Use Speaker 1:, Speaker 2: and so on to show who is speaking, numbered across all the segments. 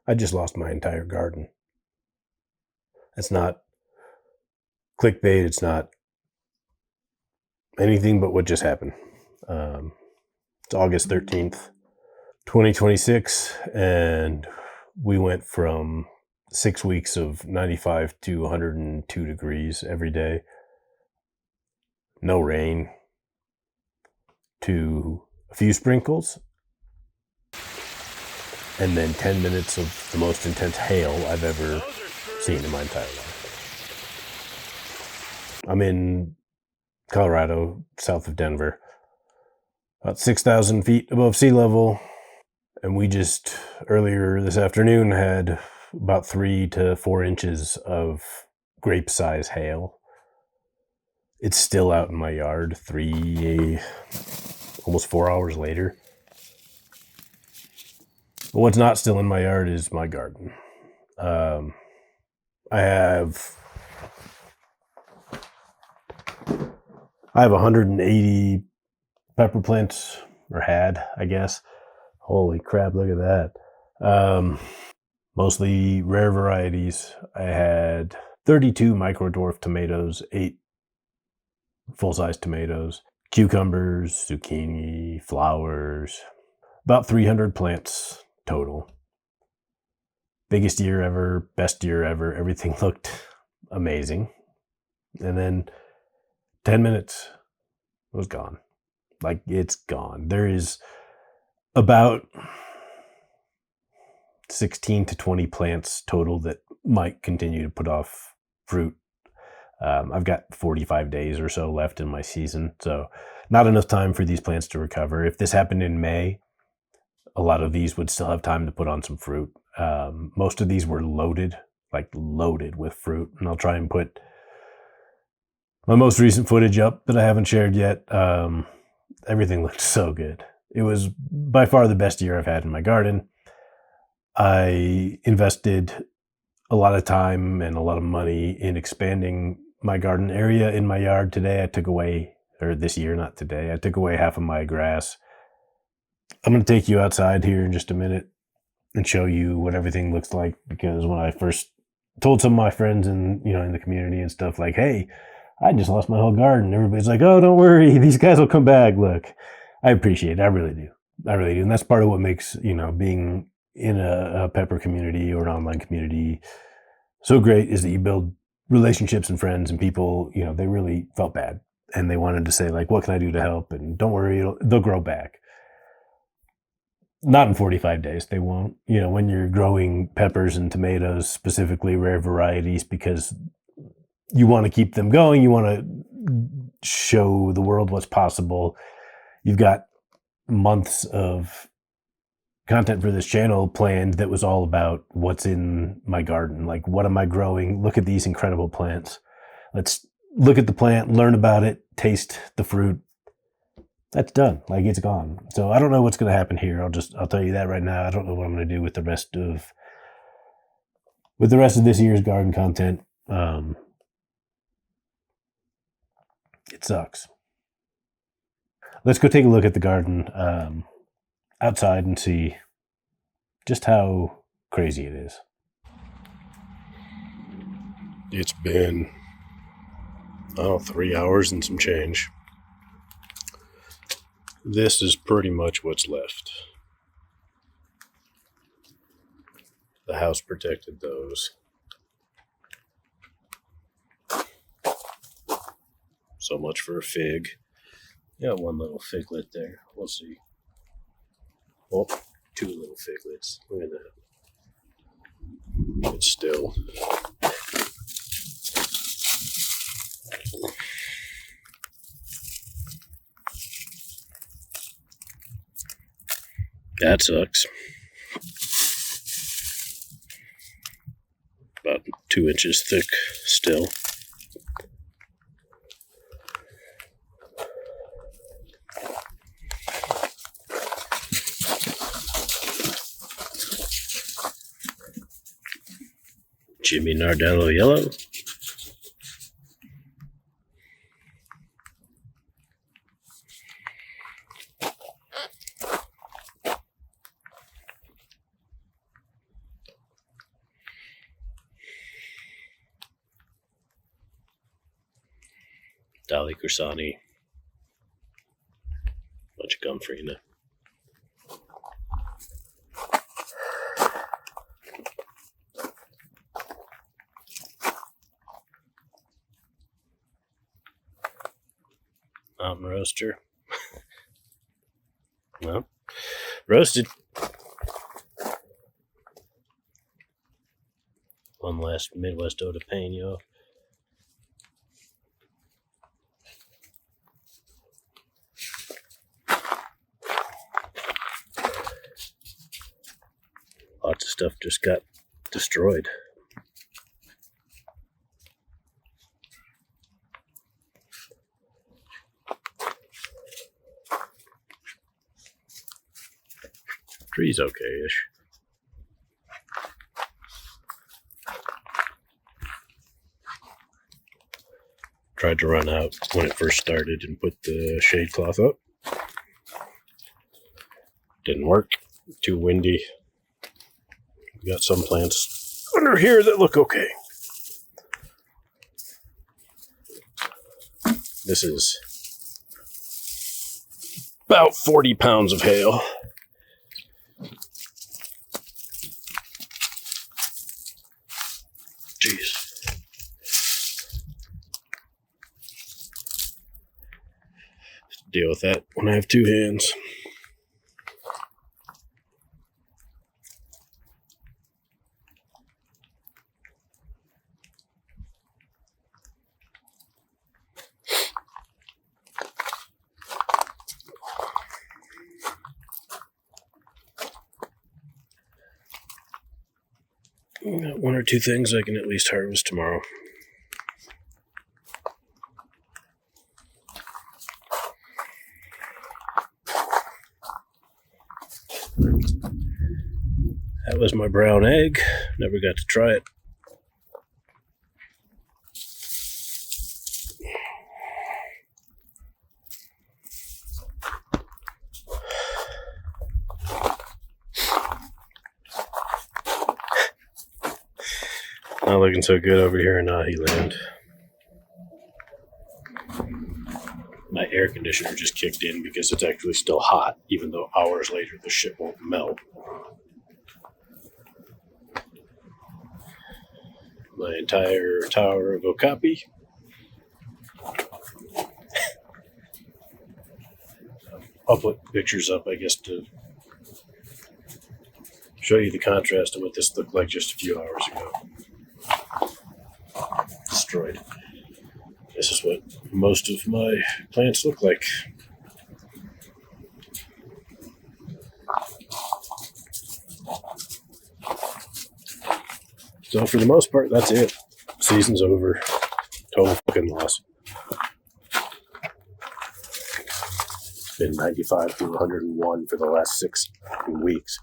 Speaker 1: I just lost my entire garden. It's not clickbait. It's not anything but what just happened. It's August 13th, 2026, and we went from 6 weeks of 95 to 102 degrees every day, no rain, to a few sprinkles, and then 10 minutes of the most intense hail I've ever seen in my entire life. I'm in Colorado, south of Denver, about 6,000 feet above sea level. And we just earlier this afternoon had about 3 to 4 inches of grape size hail. It's still out in my yard almost 4 hours later. But what's not still in my yard is my garden. I have 180 pepper plants, or had, I guess. Holy crap, look at that. Mostly rare varieties. I had 32 micro dwarf tomatoes, 8 full-size tomatoes, cucumbers, zucchini, flowers, about 300 plants total. Biggest year ever, best year ever. Everything looked amazing. And then 10 minutes, it was gone. Like, it's gone. There is about 16 to 20 plants total that might continue to put off fruit. I've got 45 days or so left in my season, so not enough time for these plants to recover. If this happened in May, a lot of these would still have time to put on some fruit. Most of these were loaded with fruit, and I'll try and put my most recent footage up that I haven't shared yet. Everything looked so good. It was by far the best year I've had in my garden. I invested a lot of time and a lot of money in expanding my garden area in my yard. This year, not today, I took away half of my grass. I'm going to take you outside here in just a minute and show you what everything looks like, because when I first told some of my friends in the community and stuff, like, hey, I just lost my whole garden, everybody's like, oh, don't worry, these guys will come back. Look, I appreciate it. I really do. And that's part of what makes, being in a pepper community or an online community so great, is that you build relationships and friends, and people, they really felt bad and they wanted to say, like, what can I do to help? And don't worry, they'll grow back. Not in 45 days, they won't. When you're growing peppers and tomatoes, specifically rare varieties, because you want to keep them going, you want to show the world what's possible. You've got months of content for this channel planned that was all about what's in my garden. Like, what am I growing? Look at these incredible plants. Let's look at the plant, learn about it, taste the fruit. That's done. Like, it's gone. So I don't know what's going to happen here. I'll tell you that right now. I don't know what I'm going to do with the rest of this year's garden content. It sucks. Let's go take a look at the garden outside and see just how crazy it is. It's been 3 hours and some change. This is pretty much what's left. The house protected those. So much for a fig. Got one little figlet there. We'll see. Oh, 2 little figlets. Look at that. It's still. That sucks. About 2 inches thick still. Jimmy Nardello yellow. Dolly Corsani, bunch of Gumfrina. Mountain Roaster. Well, roasted. One last Midwest Oda Pano. Lots of stuff just got destroyed. Tree's okay-ish. Tried to run out when it first started and put the shade cloth up. Didn't work. Too windy. We got some plants under here that look okay. This is about 40 pounds of hail. Jeez. Deal with that when I have two hands. Got one or two things I can at least harvest tomorrow. That was my brown egg. Never got to try it. Not looking so good over here in Ahi land. My air conditioner just kicked in because it's actually still hot, even though hours later the shit won't melt. My entire tower of okapi. I'll put pictures up, I guess, to show you the contrast of what this looked like just a few hours ago. Destroyed. This is what most of my plants look like. So for the most part, that's it. Season's over. Total fucking loss. It's been 95 to 101 for the last 6 weeks.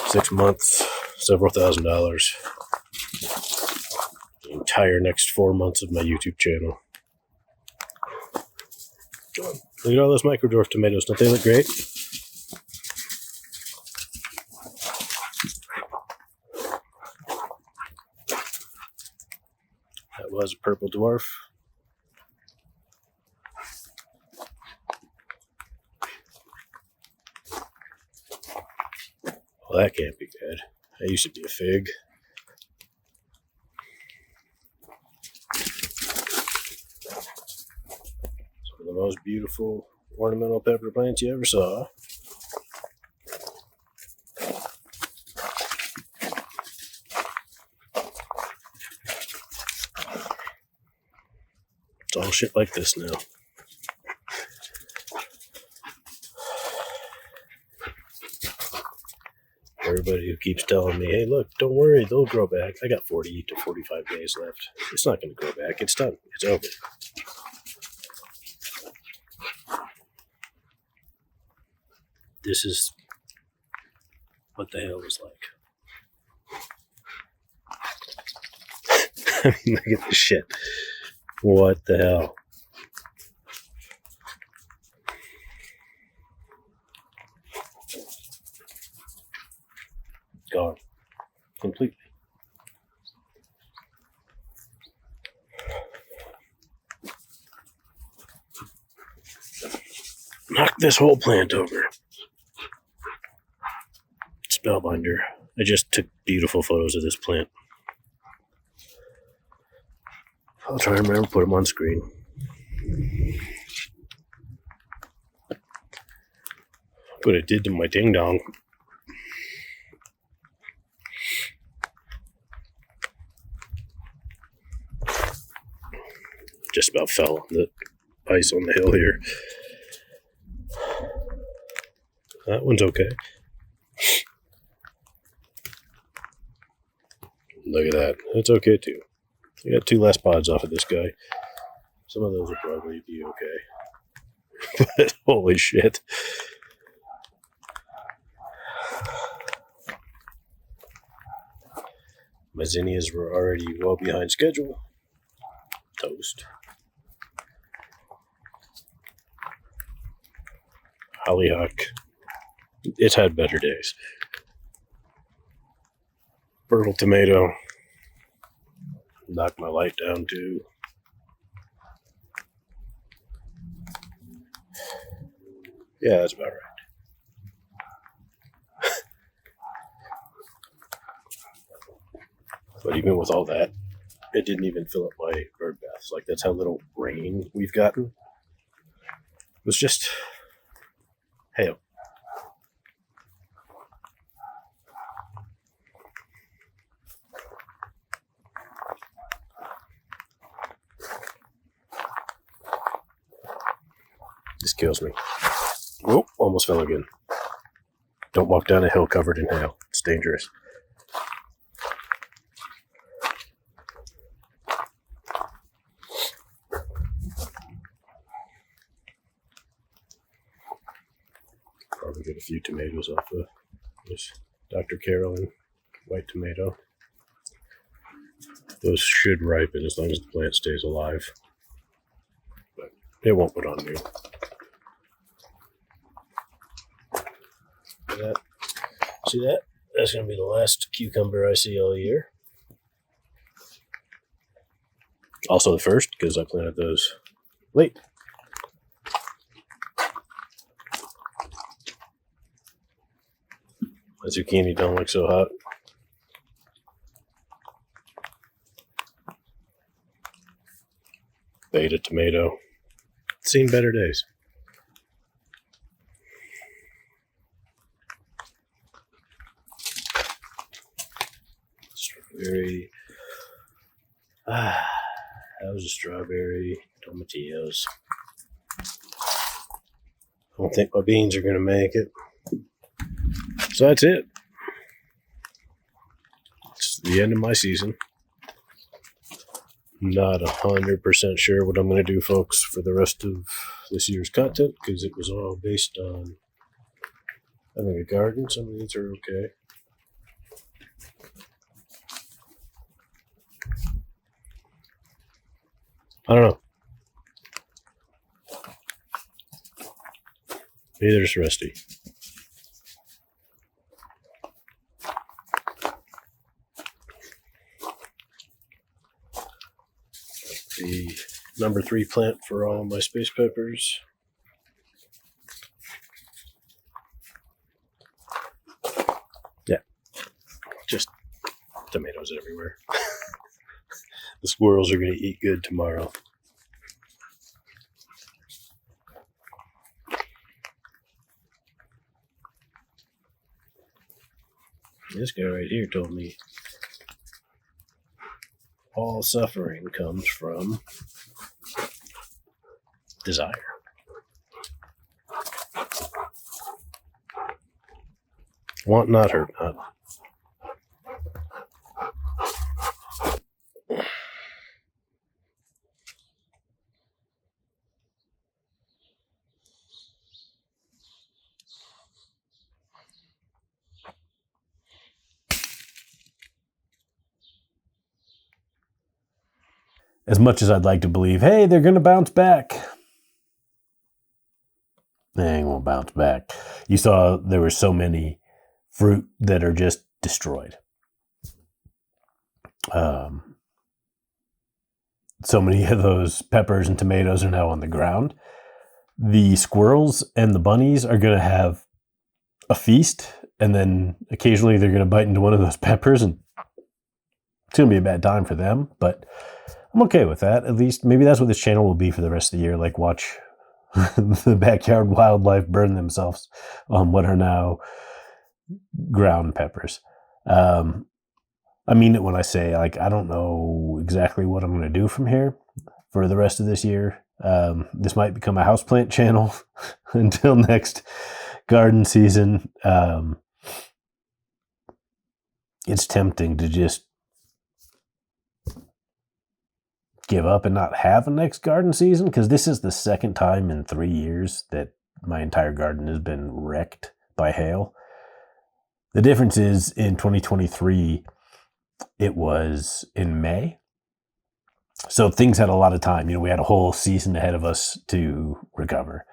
Speaker 1: Six months, several $1,000s. The entire next 4 months of my YouTube channel. Look at all those microdwarf tomatoes. Don't they look great? That was a purple dwarf. Well, that can't be good. That used to be a fig. Some of the most beautiful ornamental pepper plants you ever saw. It's all shit like this now. Everybody who keeps telling me, hey, look, don't worry, they'll grow back. I got 40 to 45 days left. It's not going to grow back. It's done. It's over. This is what the hell is like. I mean, look at this shit. What the hell? gone completely. Knock this whole plant over. Spellbinder. I just took beautiful photos of this plant. I'll try and remember to put them on screen. What it did to my ding dong. Just about fell on the ice on the hill here. That one's okay. Look at that. That's okay too. I got 2 less pods off of this guy. Some of those will probably be okay. But holy shit. My zinnias were already well behind schedule. Toast. Hollyhock. It's had better days. Purple tomato. Knocked my light down too. Yeah, that's about right. But even with all that, it didn't even fill up my bird baths. Like, that's how little rain we've gotten. It was just hail. This kills me. Oh, almost fell again. Don't walk down a hill covered in hail. It's dangerous. Probably get a few tomatoes off of this Dr. Carolyn white tomato. Those should ripen as long as the plant stays alive. But it won't put on new. See that? That's going to be the last cucumber I see all year. Also the first, because I planted those late. My zucchini don't look so hot. Beta tomato. Seen better days. Strawberry. That was a strawberry. Tomatillos. I don't think my beans are going to make it. So that's it. It's the end of my season. Not 100% sure what I'm going to do, folks, for the rest of this year's content, because it was all based on having a garden. Some of these are okay. I don't know. Neither's Rusty. The number 3 plant for all of my space peppers. Yeah, just tomatoes everywhere. The squirrels are going to eat good tomorrow. This guy right here told me all suffering comes from desire. Want not, hurt not. As much as I'd like to believe, hey, they're going to bounce back. They won't bounce back. You saw there were so many fruit that are just destroyed. So many of those peppers and tomatoes are now on the ground. The squirrels and the bunnies are going to have a feast, and then occasionally they're going to bite into one of those peppers, and it's going to be a bad time for them, but I'm okay with that. At least maybe that's what this channel will be for the rest of the year, like watch the backyard wildlife burn themselves on what are now ground peppers. I mean it when I say, like, I don't know exactly what I'm going to do from here for the rest of this year. This might become a houseplant channel until next garden season. It's tempting to just give up and not have a next garden season, because this is the second time in 3 years that my entire garden has been wrecked by hail. The difference is in 2023, it was in May. So things had a lot of time. We had a whole season ahead of us to recover.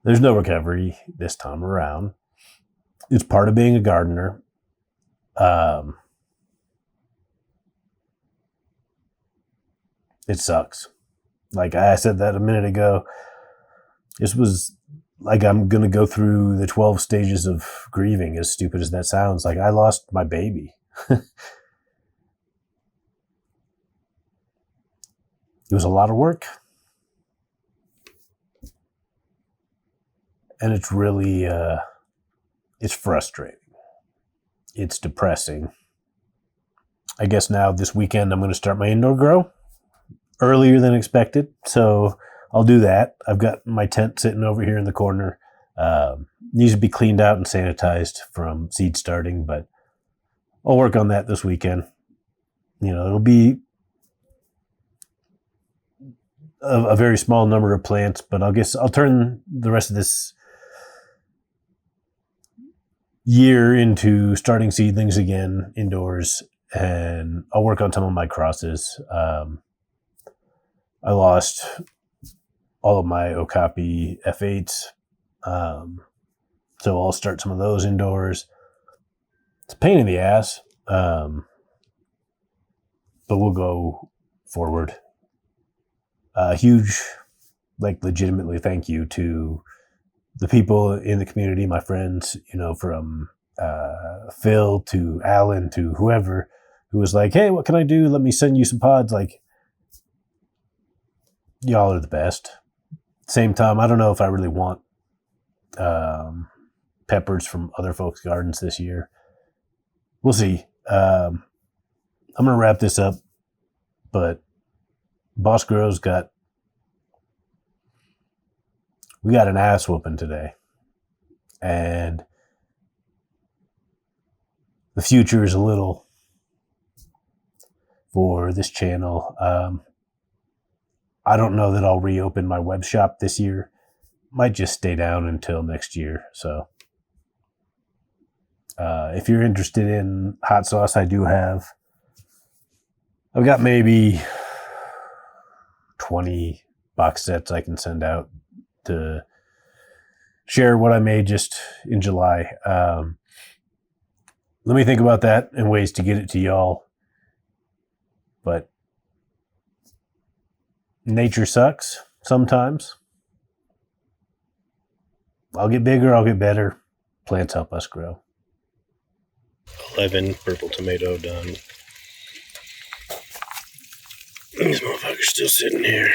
Speaker 1: There's no recovery this time around. It's part of being a gardener. It sucks. Like I said that a minute ago, this was like I'm going to go through the 12 stages of grieving, as stupid as that sounds. Like I lost my baby. It was a lot of work. And it's really, it's frustrating. It's depressing. I guess now this weekend I'm going to start my indoor grow earlier than expected. So I'll do that. I've got my tent sitting over here in the corner. Needs to be cleaned out and sanitized from seed starting, but I'll work on that this weekend. It'll be a very small number of plants, but I'll turn the rest of this year into starting seedlings again indoors, and I'll work on some of my crosses. I lost all of my Okapi F8s, so I'll start some of those indoors. It's a pain in the ass, but we'll go forward. A huge, legitimately thank you to the people in the community, my friends, from Phil to Alan to whoever, who was like, hey, what can I do? Let me send you some pods. Y'all are the best. Same time, I don't know if I really want peppers from other folks' gardens this year. We'll see. I'm going to wrap this up, but Boss Grows we got an ass whooping today. And the future is a little for this channel. I don't know that I'll reopen my web shop this year. Might just stay down until next year. So if you're interested in hot sauce, I've got maybe 20 box sets I can send out to share what I made just in July. Let me think about that and ways to get it to y'all. But nature sucks sometimes. I'll get bigger, I'll get better. Plants help us grow. 11 purple tomato done. This motherfucker's still sitting here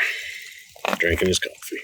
Speaker 1: drinking his coffee.